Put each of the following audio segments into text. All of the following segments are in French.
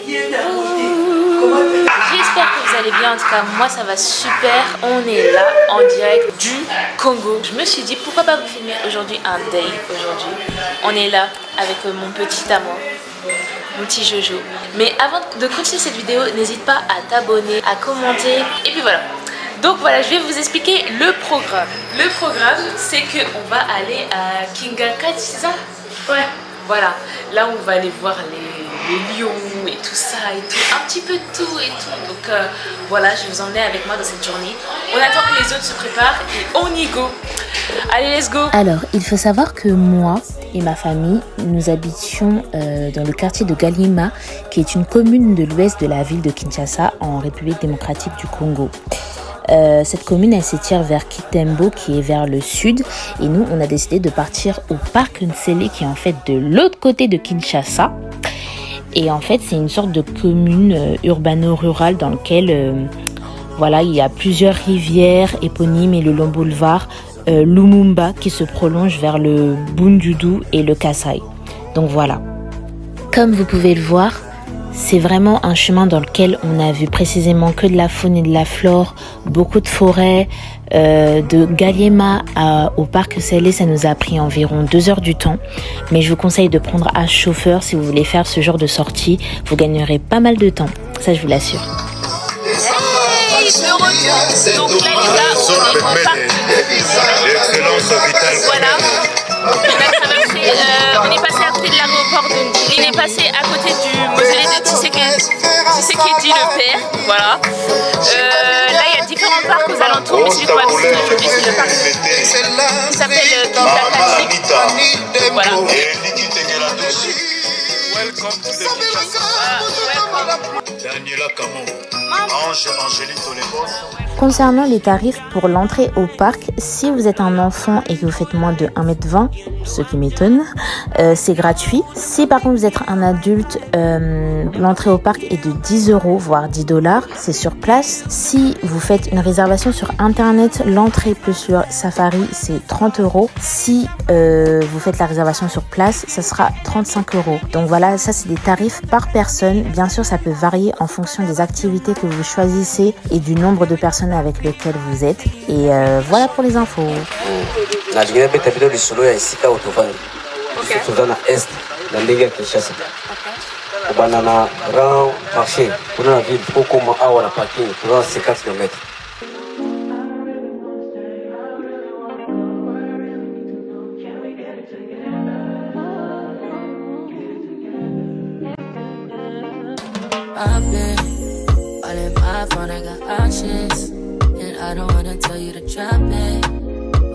J'espère que vous allez bien, en tout cas moi ça va super. On est là en direct du Congo. Je me suis dit pourquoi pas vous filmer aujourd'hui un day. Aujourd'hui on est là avec mon petit amour, mon petit Jojo. Mais avant de continuer cette vidéo, n'hésite pas à t'abonner, à commenter et puis voilà. Donc voilà, je vais vous expliquer le programme. Le programme, c'est qu'on va aller à Kingaka, c'est ça? Ouais. Voilà, là on va aller voir les lions et tout ça et tout, un petit peu tout et tout. Donc voilà, je vais vous emmener avec moi dans cette journée. On attend que les autres se préparent et on y go. Allez, let's go. Alors, il faut savoir que moi et ma famille, nous habitions dans le quartier de Galima, qui est une commune de l'ouest de la ville de Kinshasa, en République démocratique du Congo. Cette commune, elle s'étire vers Kitembo, qui est vers le sud. Et nous, on a décidé de partir au parc Nsele, qui est en fait de l'autre côté de Kinshasa. Et en fait, c'est une sorte de commune urbano-rurale dans laquelle voilà, il y a plusieurs rivières éponymes et le long boulevard Lumumba qui se prolonge vers le Bundudu et le Kasai. Donc voilà. Comme vous pouvez le voir, c'est vraiment un chemin dans lequel on a vu précisément que de la faune et de la flore, beaucoup de forêts. De Galima au parc Nsele, ça nous a pris environ 2 heures du temps. Mais je vous conseille de prendre un chauffeur si vous voulez faire ce genre de sortie. Vous gagnerez pas mal de temps, ça je vous l'assure. Hey, de retour. Donc là les gars, on est au parc. Voilà. On est passé à côté de l'aéroport de Ndili. On est passé à côté du mausolée de Tshisekedi le père. Voilà. Là il y a différents parcs aux alentours, mais celui qu'on va visiter aujourd'hui c'est le parc qui s'appelle Kingaka. Voilà. Welcome to the Kinshasa. Daniela Camo, Ange Angélique Olémos. Concernant les tarifs pour l'entrée au parc, si vous êtes un enfant et que vous faites moins de 1,20 m, ce qui m'étonne, c'est gratuit. Si par contre vous êtes un adulte, l'entrée au parc est de 10 €, voire 10 $, c'est sur place. Si vous faites une réservation sur internet, l'entrée plus le safari, c'est 30 €. Si vous faites la réservation sur place, ça sera 35 €. Donc voilà, ça c'est des tarifs par personne. Bien sûr, ça peut varier en fonction des activités que vous choisissez et du nombre de personnes avec lesquelles vous êtes. Et voilà pour les infos. I don't wanna tell you to drop it,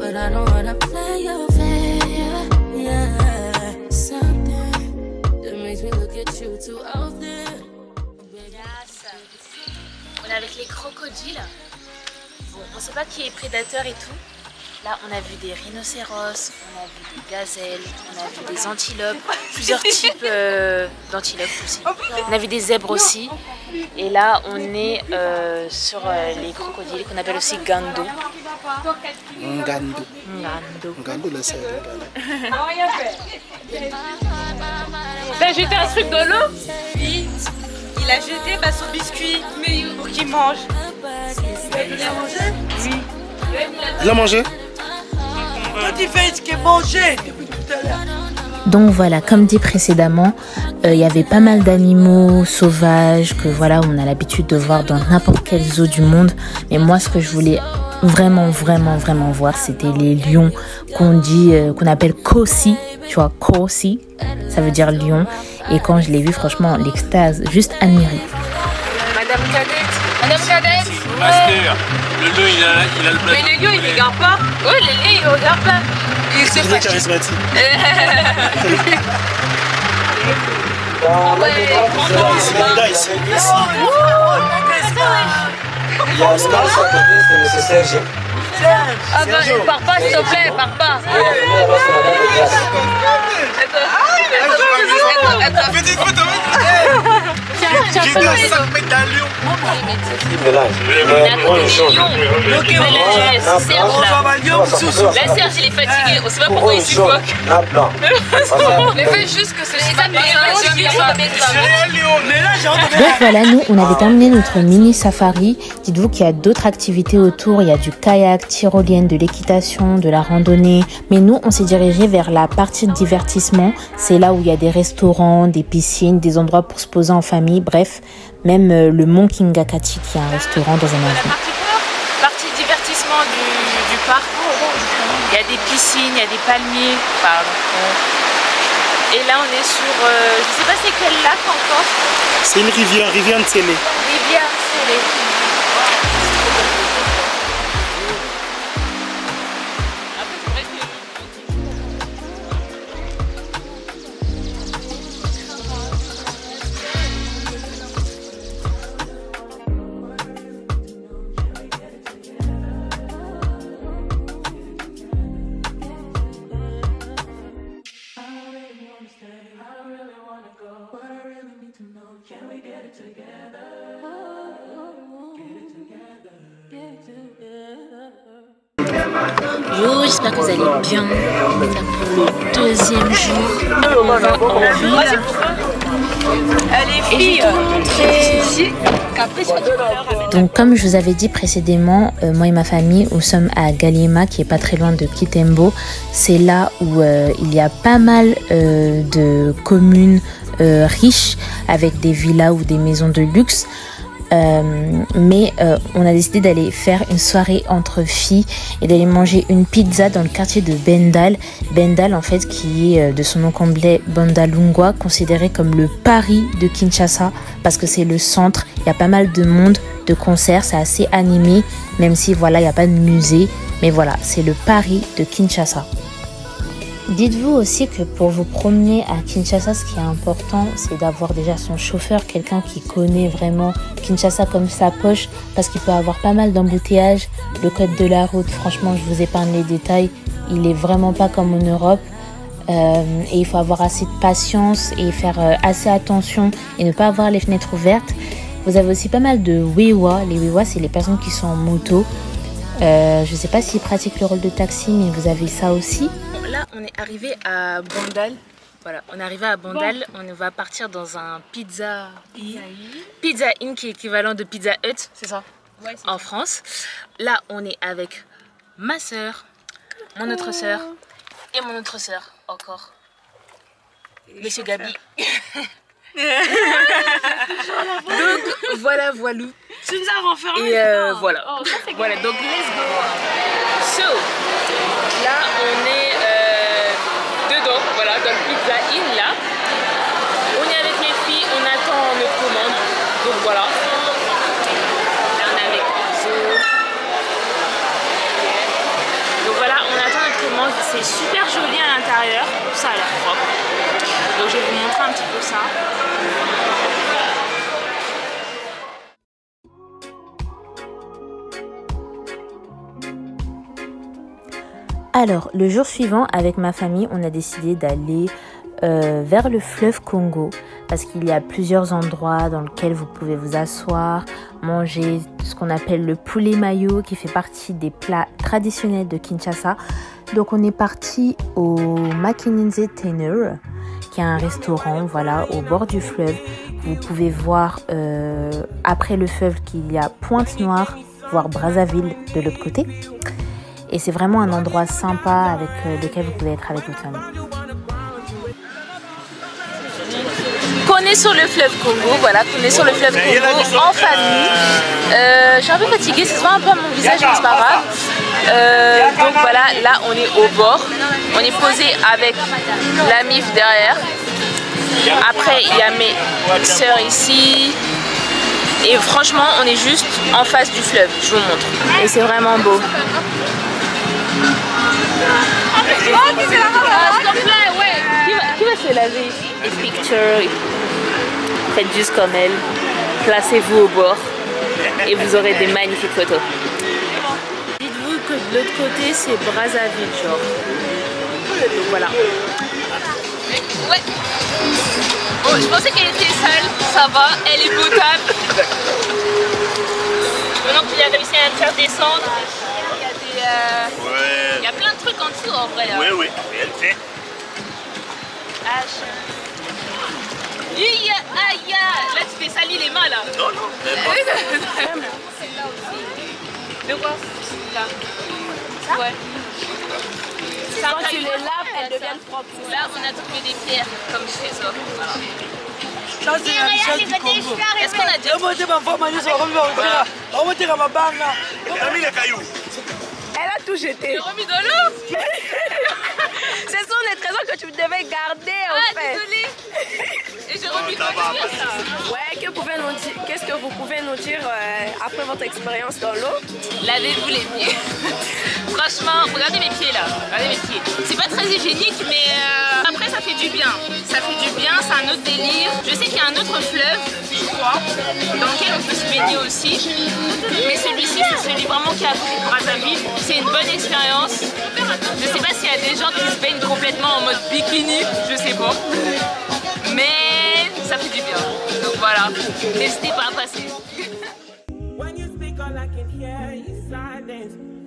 but I don't wanna play your fair. Yeah, something that makes me look at you too often. On est avec les crocodiles. Bon, on sait pas qui est prédateur et tout. Là, on a vu des rhinocéros, on a vu des gazelles, on a vu des antilopes, plusieurs types d'antilopes aussi. On a vu des zèbres aussi. Et là, on est sur les crocodiles qu'on appelle aussi Gando. T'as jeté un truc dans l'eau? Il a jeté son biscuit pour qu'il mange. Il l'a mangé? Oui. Il l'a mangé? Quand il fait ce qu'il mangeait depuis tout à l'heure. Donc voilà, comme dit précédemment, il y avait pas mal d'animaux sauvages que voilà, on a l'habitude de voir dans n'importe quel zoo du monde. Mais moi, ce que je voulais vraiment voir, c'était les lions qu'on appelle Kosi. Tu vois, Kosi, ça veut dire lion. Et quand je l'ai vu, franchement, l'extase, juste admirée. Madame Cadette. Master, le lion il a le plat. Mais le lion il regarde pas. Ouais, le lion il regarde pas. Il se fait charismatique. Ah bah, pars pas s'il te plaît, pars pas. Attends. Petite photo. Tiens, J'ai vu 5 mètres d'un lion. La Serge il est fatigué, on sait pas pourquoi il s'y foque. Mais fais juste que c'est les animations. Donc voilà, nous on avait terminé notre mini safari. Dites-vous qu'il y a d'autres activités autour. Il y a du kayak, tyrolienne, de l'équitation, de la randonnée. Mais nous on s'est dirigé vers la partie de divertissement. C'est là où il y a des restaurants, des piscines, des endroits pour se poser en famille. Bref, même le mont Kingakati qui est un restaurant dans un avion. La partie divertissement du parc. Il y a des piscines, il y a des palmiers. Et là on est sur, je sais pas c'est quel lac encore. C'est une rivière, rivière Ntsele. Rivière Ntsele. Bonjour, j'espère que vous allez bien. C'est pour le deuxième jour. On va en ville. Allez, fille. Donc comme je vous avais dit précédemment, moi et ma famille, nous sommes à Galima, qui est pas très loin de Kitembo. C'est là où il y a pas mal de communes riches avec des villas ou des maisons de luxe. Mais on a décidé d'aller faire une soirée entre filles et d'aller manger une pizza dans le quartier de Bendal. Bendal en fait qui est de son nom complet Bandalungwa, considéré comme le Paris de Kinshasa parce que c'est le centre, il y a pas mal de monde, de concerts, c'est assez animé même si voilà il n'y a pas de musée, mais voilà c'est le Paris de Kinshasa. Dites-vous aussi que pour vous promener à Kinshasa, ce qui est important, c'est d'avoir déjà son chauffeur, quelqu'un qui connaît vraiment Kinshasa comme sa poche, parce qu'il peut avoir pas mal d'embouteillages. Le code de la route, franchement, je vous épargne les détails, il est vraiment pas comme en Europe. Et il faut avoir assez de patience et faire assez attention et ne pas avoir les fenêtres ouvertes. Vous avez aussi pas mal de wewa. Les wewa, c'est les personnes qui sont en moto. Je sais pas s'ils pratiquent le rôle de taxi, mais vous avez ça aussi. Là, on est arrivé à Bandal. Voilà, on est arrivé à Bandal. On va partir dans un Pizza Inn qui est équivalent de Pizza Hut. C'est ça. Ouais, en France. Là, on est avec ma soeur, mon autre soeur et mon autre soeur encore. Monsieur Gabi. Donc voilà, voilou. Tu nous as renfermés. Et voilà. Oh, voilà, donc let's go. So, là on est dedans, voilà, dans le Pizza Inn là. On est avec les filles, on attend notre commande. Donc voilà. Là on est avec Zo. Donc voilà, on attend notre commande. C'est super joli à l'intérieur. Ça a l'air propre. Donc je vais vous montrer un petit peu ça. Alors, le jour suivant, avec ma famille, on a décidé d'aller vers le fleuve Congo parce qu'il y a plusieurs endroits dans lesquels vous pouvez vous asseoir, manger ce qu'on appelle le poulet mayo qui fait partie des plats traditionnels de Kinshasa. Donc, on est parti au Makininze Tenner qui est un restaurant voilà, au bord du fleuve. Vous pouvez voir après le fleuve qu'il y a Pointe-Noire, voire Brazzaville de l'autre côté. Et c'est vraiment un endroit sympa avec lequel vous pouvez être avec votre famille. Qu'on est sur le fleuve Congo, voilà, qu'on est sur le fleuve Congo en famille. Je suis un peu fatiguée, ça se voit un peu à mon visage, mais c'est pas grave. Donc voilà, là on est au bord. On est posé avec la MIF derrière. Après il y a mes soeurs ici. Et franchement on est juste en face du fleuve, je vous montre. Et c'est vraiment beau. Qui va se laver? Et picture, faites juste comme elle, placez-vous au bord et vous aurez des magnifiques photos. Dites-vous que de l'autre côté c'est Brazzaville genre. Donc voilà. Ouais. Bon, je pensais qu'elle était sale, ça va, elle est potable. Maintenant qu'il a réussi à me faire descendre, il y a plein de trucs en dessous en vrai. Oui, oui, elle fait. moi là. Non, non, même pas. De quoi? Là. Ouais. Quand tu les laves, elles deviennent propres. Là, on a trouvé des pierres comme trésor. Voilà. Ça, c'est la richesse du Congo. Est-ce qu'on a dit? Remontez ma femme, remontez ma banque là. Elle a mis les cailloux. Elle a tout jeté. J'ai remis de l'eau. Ce sont les trésors que tu devais garder en fait. Désolée. Et j'ai remis de l'eau. Ouais, qu'est-ce que vous pouvez nous dire après votre expérience dans l'eau? Lavez-vous les pieds. Franchement, regardez mes pieds là. Regardez mes pieds. C'est pas très hygiénique, mais après ça fait du bien. Ça fait du bien, c'est un autre délire. Je sais qu'il y a un autre fleuve, je crois, dans lequel on peut se baigner aussi. Mais celui-ci, c'est celui vraiment qui a pris Brazzaville. C'est une bonne expérience. Je sais pas s'il y a des gens qui se baignent complètement en mode bikini, je sais pas. Mais ça fait du bien. Donc voilà, n'hésitez pas à passer.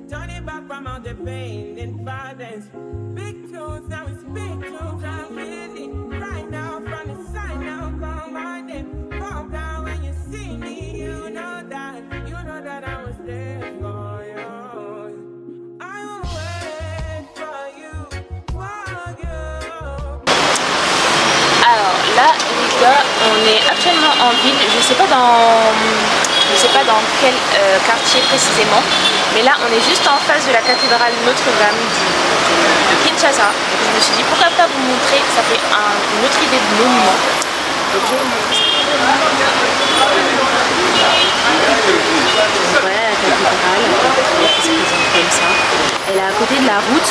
Turn it back from all the pain and violence. Big tunes, now we speak tunes. I'm really right now from the side now. Come on then, calm down when you see me. You know that I was there for you. I will wait for you, for you. Alors là, les gars, on est actuellement en ville. Je sais pas dans quel quartier précisément, mais là on est juste en face de la cathédrale Notre-Dame de Kinshasa. Donc je me suis dit pourquoi pas vous montrer, ça fait une autre idée de monument. Donc je vais vous montrer ça. Voilà la cathédrale qui se présente comme ça. Elle est à côté de la route,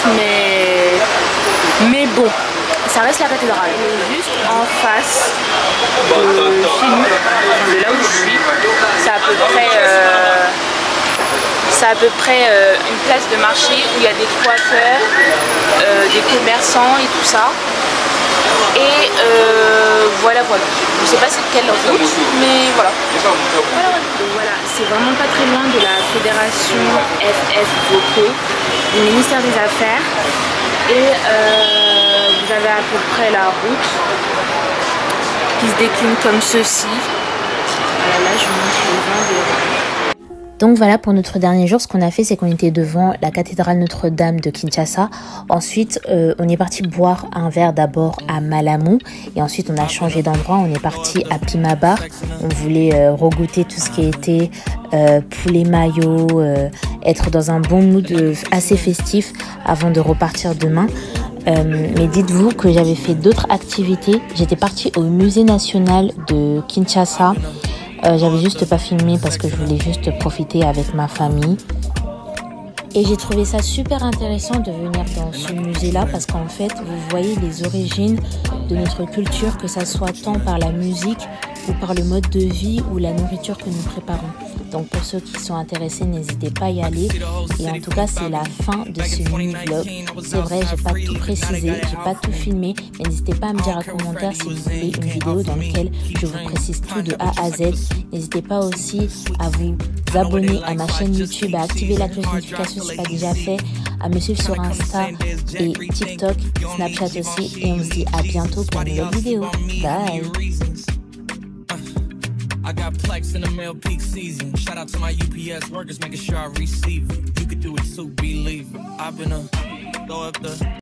mais bon, ça reste la cathédrale. Elle est juste en face de chez nous, de là où je suis. C'est à peu près une place de marché où il y a des coiffeurs, des commerçants et tout ça. Et voilà. Je sais pas c'est quelle route, mais voilà. Donc voilà, c'est vraiment pas très loin de la fédération FF Voco, du ministère des Affaires. Et vous avez à peu près la route qui se décline comme ceci. Voilà, là je vous montre le vent de... Donc voilà, pour notre dernier jour, ce qu'on a fait, c'est qu'on était devant la cathédrale Notre-Dame de Kinshasa. Ensuite, on est parti boire un verre d'abord à Malamu. Et ensuite, on a changé d'endroit. On est parti à Pimabar. On voulait regoûter tout ce qui était poulet mayo, être dans un bon mood assez festif avant de repartir demain. Mais dites-vous que j'avais fait d'autres activités. J'étais partie au musée national de Kinshasa. J'avais juste pas filmé parce que je voulais juste profiter avec ma famille. Et j'ai trouvé ça super intéressant de venir dans ce musée-là parce qu'en fait, vous voyez les origines de notre culture, que ça soit tant par la musique ou par le mode de vie ou la nourriture que nous préparons. Donc pour ceux qui sont intéressés, n'hésitez pas à y aller. Et en tout cas, c'est la fin de ce mini-vlog. C'est vrai, j'ai pas tout précisé, j'ai pas tout filmé. Mais n'hésitez pas à me dire en commentaire si vous voulez une vidéo dans laquelle je vous précise tout de A à Z. N'hésitez pas aussi à vous abonner à ma chaîne YouTube, à activer la cloche de notification si ce n'est pas déjà fait, à me suivre sur Insta et TikTok, Snapchat aussi. Et on se dit à bientôt pour une nouvelle vidéo. Bye! I got plex in the mail peak season. Shout out to my UPS workers making sure I receive it. You could do it too, believe it. I've been throw up the